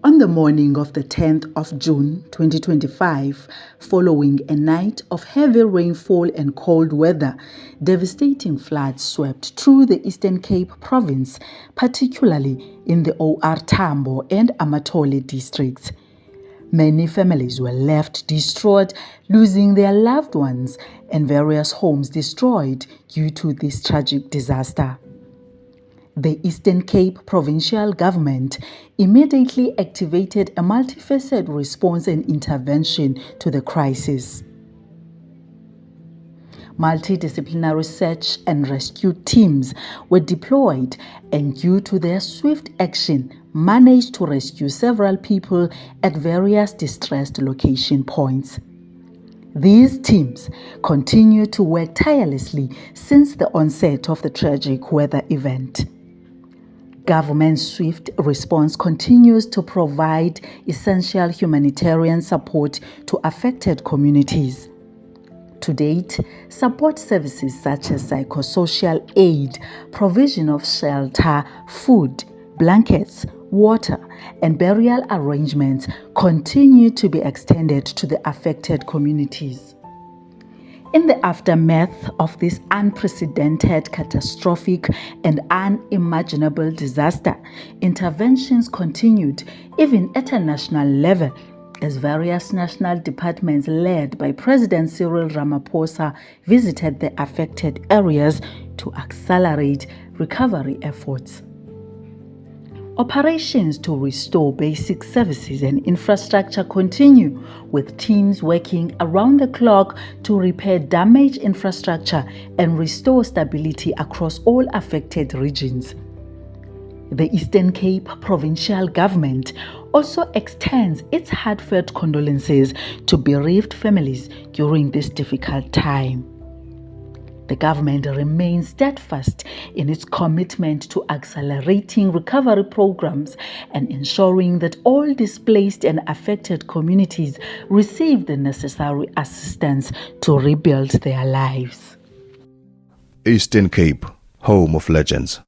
On the morning of the 10th of June 2025, following a night of heavy rainfall and cold weather, devastating floods swept through the Eastern Cape province, particularly in the OR Tambo and Amatole districts. Many families were left distraught, losing their loved ones, and various homes destroyed due to this tragic disaster. The Eastern Cape Provincial Government immediately activated a multifaceted response and intervention to the crisis. Multidisciplinary search and rescue teams were deployed and, due to their swift action, managed to rescue several people at various distressed location points. These teams continue to work tirelessly since the onset of the tragic weather event. Government's swift response continues to provide essential humanitarian support to affected communities. To date, support services such as psychosocial aid, provision of shelter, food, blankets, water, and burial arrangements continue to be extended to the affected communities. In the aftermath of this unprecedented, catastrophic, and unimaginable disaster, interventions continued even at a national level as various national departments led by President Cyril Ramaphosa visited the affected areas to accelerate recovery efforts. Operations to restore basic services and infrastructure continue, with teams working around the clock to repair damaged infrastructure and restore stability across all affected regions. The Eastern Cape Provincial Government also extends its heartfelt condolences to bereaved families during this difficult time. The government remains steadfast in its commitment to accelerating recovery programs and ensuring that all displaced and affected communities receive the necessary assistance to rebuild their lives. Eastern Cape, home of legends.